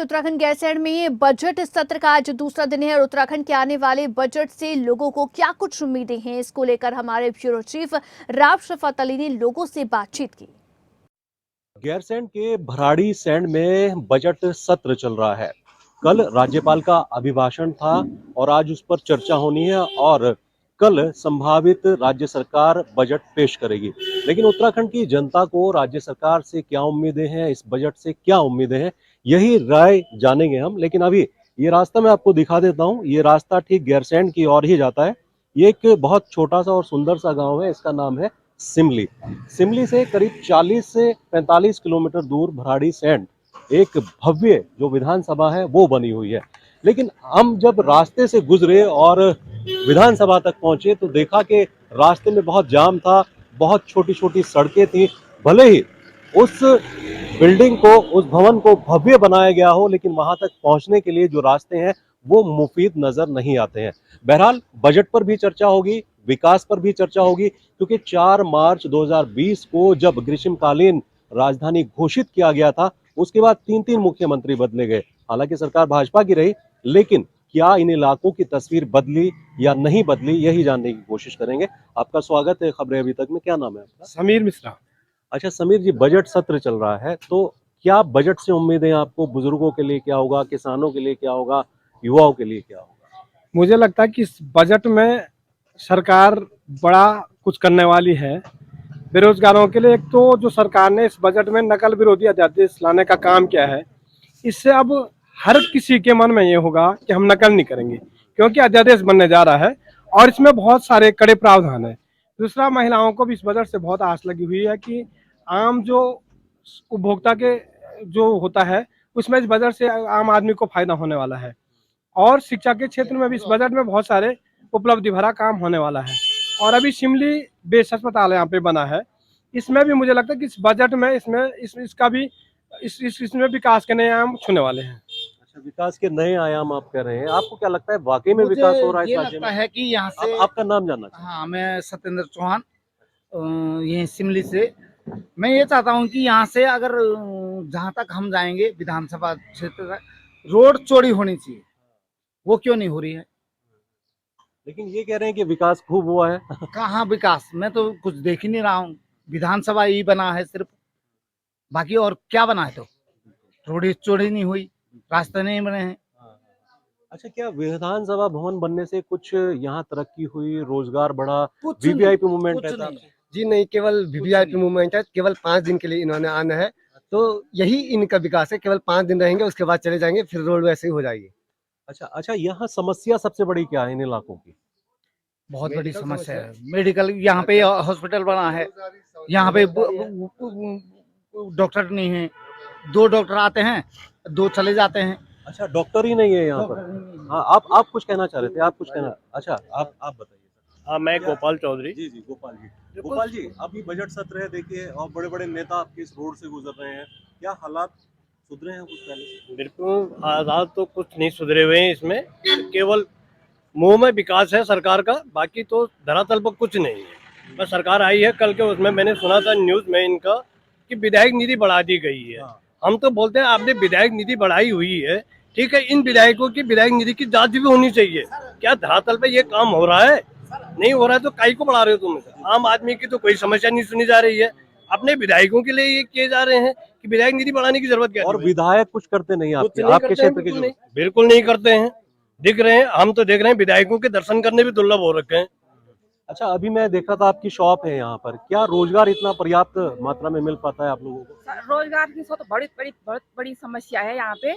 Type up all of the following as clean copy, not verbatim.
उत्तराखंड गैरसैंण में बजट सत्र का आज दूसरा दिन है और उत्तराखंड के आने वाले बजट से लोगों को क्या कुछ उम्मीदें हैं, इसको लेकर हमारे ब्यूरो चीफ राव शफात अली ने लोगों से बातचीत की। गैरसैंण के भराड़ी सैंड में बजट सत्र चल रहा है। कल राज्यपाल का अभिभाषण था और आज उस पर चर्चा होनी है और कल संभावित राज्य सरकार बजट पेश करेगी। लेकिन उत्तराखंड की जनता को राज्य सरकार से क्या उम्मीदें हैं, इस बजट से क्या उम्मीदें हैं, यही राय जानेंगे हम। लेकिन अभी ये रास्ता मैं आपको दिखा देता हूँ। ये रास्ता ठीक गैरसैंण की ओर ही जाता है। ये एक बहुत छोटा सा और सुंदर सा गाँव है, इसका नाम है सिमली। सिमली से करीब 40 से 45 किलोमीटर दूर भराड़ी सैंड एक भव्य जो विधानसभा है वो बनी हुई है। लेकिन हम जब रास्ते से गुजरे और विधानसभा तक पहुंचे तो देखा कि रास्ते में बहुत जाम था, बहुत छोटी छोटी सड़कें थी। भले ही उस बिल्डिंग को, उस भवन को भव्य बनाया गया हो, लेकिन वहां तक पहुंचने के लिए जो रास्ते हैं वो मुफीद नजर नहीं आते हैं। बहरहाल बजट पर भी चर्चा होगी, विकास पर भी चर्चा होगी, क्योंकि 4 मार्च 2020 को जब ग्रीष्मकालीन राजधानी घोषित किया गया था, उसके बाद 3-3 मुख्यमंत्री बदले गए। हालांकि सरकार भाजपा की रही, लेकिन क्या इन इलाकों की तस्वीर बदली या नहीं बदली, यही जानने की कोशिश करेंगे। आपका स्वागत है खबरें अभी तक में। क्या नाम है आपका? समीर मिश्रा। अच्छा समीर जी, बजट सत्र चल रहा है तो क्या बजट से उम्मीदें आपको? बुजुर्गों के लिए क्या होगा, किसानों के लिए क्या होगा, युवाओं के लिए क्या होगा? मुझे लगता है कि इस बजट में सरकार बड़ा कुछ करने वाली है बेरोजगारों के लिए। एक तो जो सरकार ने इस बजट में नकल विरोधी अध्यादेश लाने का काम किया है, इससे अब हर किसी के मन में ये होगा कि हम नकल नहीं करेंगे, क्योंकि अध्यादेश बनने जा रहा है और इसमें बहुत सारे कड़े प्रावधान है। दूसरा, महिलाओं को भी इस बजट से बहुत आस लगी हुई है कि आम जो उपभोक्ता के जो होता है उसमें इस बजट से आम आदमी को फायदा होने वाला है। और शिक्षा के क्षेत्र में भी इस बजट में बहुत सारे उपलब्धि भरा काम होने वाला है। और अभी शिमली बेस अस्पताल यहाँ पे बना है, इसमें भी मुझे लगता है कि इस बजट में इसका भी इसमें विकास के नए आयाम छूने वाले हैं। अच्छा, विकास के नए आयाम आप कह रहे हैं। आपको क्या लगता है वाकई में विकास हो रहा है इस राज्य में? है कि यहाँ से आपका नाम जानना चाहिए। हाँ, मैं सत्येंद्र चौहान, ये सिमली से। मैं ये चाहता हूँ कि यहाँ से अगर जहाँ तक हम जाएंगे विधानसभा क्षेत्र का रोड चौड़ी होनी चाहिए, वो क्यों नहीं हो रही है? लेकिन ये कह रहे हैं कि विकास खूब हुआ है। कहाँ विकास? मैं तो कुछ देख ही नहीं रहा हूँ। विधानसभा ही बना है सिर्फ, बाकी और क्या बना है? तो रोड चौड़ी नहीं हुई, रास्ते नहीं बने हैं। अच्छा, क्या विधानसभा भवन बनने से कुछ यहाँ तरक्की हुई, रोजगार बढ़ा, कुछ वीवीआईपी मूवमेंट कुछ रहता? नहीं। जी नहीं, केवल वीवीआईपी मूवमेंट है। केवल 5 दिन के लिए इन्होंने आना है, तो यही इनका विकास है। केवल 5 दिन रहेंगे, उसके बाद चले जाएंगे, फिर रोड वैसे ही हो जाएगी। अच्छा, यहाँ समस्या सबसे बड़ी क्या है इन इलाकों की? बहुत बड़ी समस्या है मेडिकल। यहाँ पे हॉस्पिटल बना है, यहाँ पे डॉक्टर नहीं है। 2 डॉक्टर आते हैं, 2 चले जाते हैं। अच्छा, डॉक्टर ही नहीं है यहाँ पर। हाँ, आप कुछ कहना चाह रहे थे, आप कुछ कहना। अच्छा, आप बताइए। हाँ, मैं गोपाल चौधरी। जी गोपाल जी, अभी बजट सत्र है, देखिए, और बड़े बड़े नेता आपके इस रोड से गुजर रहे हैं। क्या हालात सुधरे हैं कुछ पहले से? बिल्कुल हालात तो कुछ नहीं सुधरे हुए हैं। इसमें केवल मुंह में विकास है सरकार का, बाकी तो धरातल पर कुछ नहीं है। बस सरकार आई है कल के, उसमें मैंने सुना था न्यूज में इनका कि विधायक निधि बढ़ा दी गई है। हम तो बोलते हैं आपने विधायक निधि बढ़ाई हुई है, ठीक है, इन विधायकों की विधायक निधि की जांच भी होनी चाहिए। क्या धरातल पे ये काम हो रहा है? नहीं हो रहा है तो काई को बढ़ा रहे हो तुम? आम आदमी की तो कोई समस्या नहीं सुनी जा रही है, अपने विधायकों के लिए ये किए जा रहे हैं कि विधायक निधि बढ़ाने की जरूरत क्या है? और विधायक कुछ करते नहीं आपके क्षेत्र के? बिल्कुल नहीं करते हैं, दिख रहे हैं। हम तो देख रहे हैं विधायकों के दर्शन करने भी दुर्लभ हो रखे हैं। अच्छा, अभी मैं देखा था आपकी शॉप है यहाँ पर, क्या रोजगार इतना पर्याप्त मात्रा में मिल पाता है आप लोगों को? रोजगार की तो बहुत बड़ी समस्या है यहाँ पे।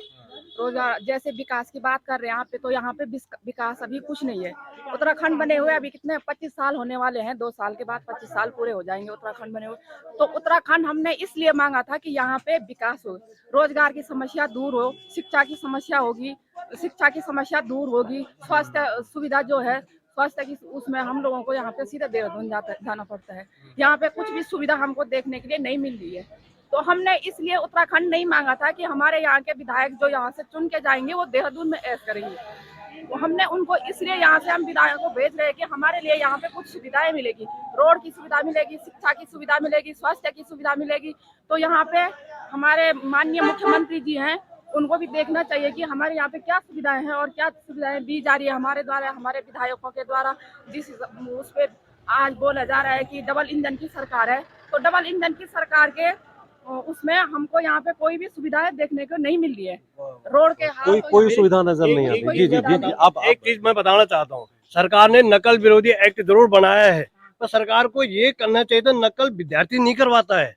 रोजगार, जैसे विकास की बात कर रहे हैं यहाँ पे, तो यहाँ पे विकास अभी कुछ नहीं है। उत्तराखंड बने हुए अभी कितने 25 साल होने वाले हैं, 2 साल के बाद 25 साल पूरे हो जाएंगे उत्तराखंड बने हुए। तो उत्तराखंड हमने इसलिए मांगा था कि यहाँ पे विकास हो, रोजगार की समस्या दूर हो, शिक्षा की समस्या होगी, शिक्षा की समस्या दूर होगी, स्वास्थ्य सुविधा जो है, स्वास्थ्य की उसमें हम लोगों को यहाँ पे सीधे देहरादून जाना पड़ता है। यहाँ पे कुछ भी सुविधा हमको देखने के लिए नहीं मिल रही है। तो हमने इसलिए उत्तराखंड नहीं मांगा था कि हमारे यहाँ के विधायक जो यहाँ से चुन के जाएंगे वो देहरादून में ऐश करेंगे। तो हमने उनको इसलिए यहाँ से हम विधायकों को भेज रहे हैं कि हमारे लिए यहाँ पे कुछ सुविधाएं मिलेगी, रोड की सुविधा मिलेगी, शिक्षा की सुविधा मिलेगी, स्वास्थ्य की सुविधा मिलेगी। तो यहाँ पे हमारे माननीय मुख्यमंत्री जी हैं, उनको भी देखना चाहिए कि हमारे यहाँ पे क्या सुविधाएं हैं और क्या सुविधाएं दी जा रही है हमारे द्वारा, हमारे विधायकों के द्वारा। जिस उस पे आज बोला जा रहा है कि डबल इंजन की सरकार है, तो डबल इंजन की सरकार के उसमें हमको यहाँ पे कोई भी सुविधाएं देखने को नहीं मिल रही है। रोड के हाल कोई तो कोई यहाँ- सुविधा नजर नहीं आती। जी जी जी जी आप एक चीज मैं बताना चाहता हूँ, सरकार ने नकल विरोधी एक्ट जरूर बनाया है, तो सरकार को ये करना चाहिए था, नकल विद्यार्थी नहीं करवाता है।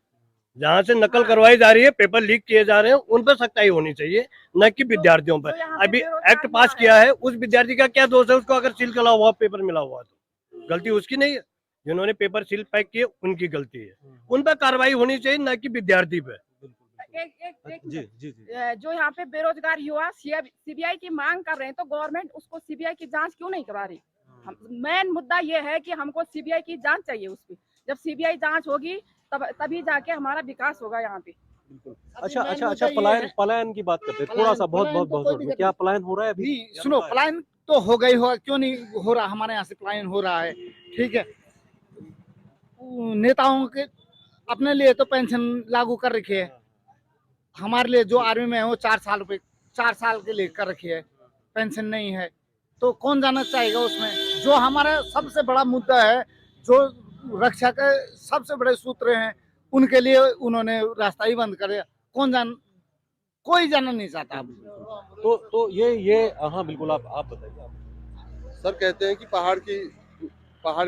जहाँ से नकल करवाई जा रही है, पेपर लीक किए जा रहे हैं, उन पर सख्ताई होनी चाहिए, न कि विद्यार्थियों पर। अभी एक्ट पास किया है, उस विद्यार्थी का क्या दोष है? उसको अगर सील करा हुआ पेपर मिला हुआ तो गलती उसकी नहीं है। जिन्होंने पेपर सील पैक किए उनकी गलती है, उन पर कार्रवाई होनी चाहिए, न कि विद्यार्थी पे। एक जी जी जी जो यहाँ पे बेरोजगार युवा सीबीआई की मांग कर रहे हैं, तो गवर्नमेंट उसको सीबीआई की जांच क्यों नहीं करवा रही? मेन मुद्दा ये है कि हमको सीबीआई की जांच चाहिए उसकी। जब सीबीआई जांच होगी तभी जाके हमारा विकास होगा यहाँ पे। अच्छा अच्छा अच्छा पलायन की बात करते हैं थोड़ा सा, बहुत बहुत बहुत क्या पलायन हो रहा है अभी? नहीं, सुनो, पलायन तो हो गई हो, क्यों नहीं हो रहा? हमारे यहाँ से पलायन हो रहा है, ठीक है। नेताओं के अपने लिए तो पेंशन लागू कर रखी है, हमारे लिए जो आर्मी में है वो 4 साल के लिए कर रखी है, पेंशन नहीं है, तो कौन जाना चाहेगा उसमें? जो हमारा सबसे बड़ा मुद्दा है, जो रक्षा के सबसे बड़े सूत्र हैं, उनके लिए उन्होंने रास्ता ही बंद कर दिया। कोई जाना नहीं चाहता अब। तो ये हाँ बिल्कुल आप बताइए। सर कहते हैं कि पहाड़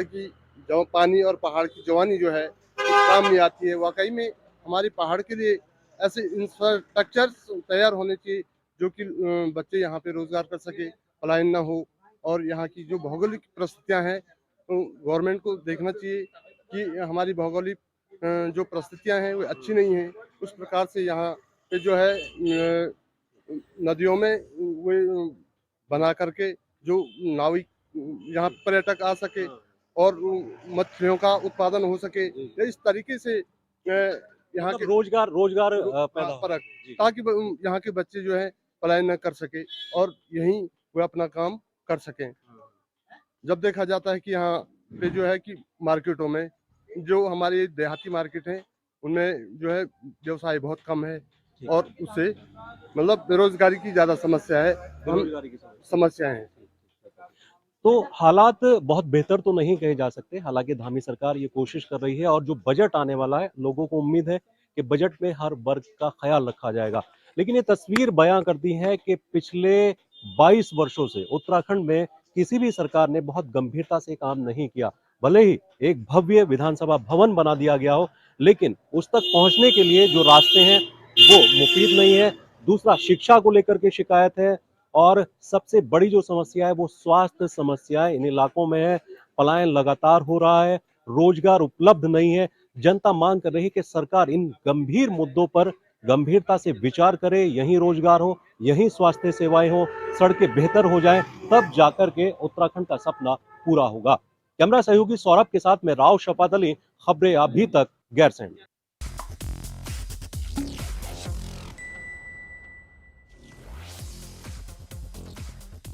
की जो पानी और पहाड़ की जवानी जो है कुछ काम नहीं आती है। वाकई में हमारी पहाड़ के लिए ऐसे इंफ्रास्ट्रक्चर तैयार होने चाहिए जो कि बच्चे यहाँ पे रोजगार कर सके, पलायन ना हो। और यहाँ की जो भौगोलिक परिस्थितियाँ हैं, गवर्नमेंट को देखना चाहिए कि हमारी भौगोलिक जो परिस्थितियाँ हैं वो अच्छी नहीं हैं। उस प्रकार से यहाँ पे जो है नदियों में वो बना करके जो नाविक यहाँ पर्यटक आ सके और मछलियों का उत्पादन हो सके, इस तरीके से यहाँ के रोजगार पैदा हो। परक, ताकि यहाँ के बच्चे जो है पलायन न कर सके और यहीं वो अपना काम कर सकें। जब देखा जाता है कि यहाँ पे जो है कि मार्केटों में जो हमारी देहाती मार्केट है उनमें जो है व्यवसाय बहुत कम है और उससे मतलब बेरोजगारी की ज्यादा समस्या है, समस्याएं हैं। तो हालात बहुत बेहतर तो नहीं कहे जा सकते, हालांकि धामी सरकार ये कोशिश कर रही है और जो बजट आने वाला है लोगों को उम्मीद है कि बजट में हर वर्ग का ख्याल रखा जाएगा। लेकिन ये तस्वीर बयां करती है कि पिछले 22 वर्षों से उत्तराखंड में किसी भी सरकार ने बहुत गंभीरता से काम नहीं किया। भले ही एक भव्य विधानसभा भवन बना दिया गया हो, लेकिन उस तक पहुंचने के लिए जो रास्ते हैं वो मुफीद नहीं है। दूसरा, शिक्षा को लेकर के शिकायत है और सबसे बड़ी जो समस्या है वो स्वास्थ्य समस्या इन इलाकों में है। पलायन लगातार हो रहा है, रोजगार उपलब्ध नहीं है। जनता मांग कर रही है कि सरकार इन गंभीर मुद्दों पर गंभीरता से विचार करे, यहीं रोजगार हो, यहीं स्वास्थ्य सेवाएं हो, सड़कें बेहतर हो जाएं, तब जाकर के उत्तराखंड का सपना पूरा होगा। कैमरा सहयोगी सौरभ के साथ में राव शफात अली, खबरें अभी तक, गैरसैंण।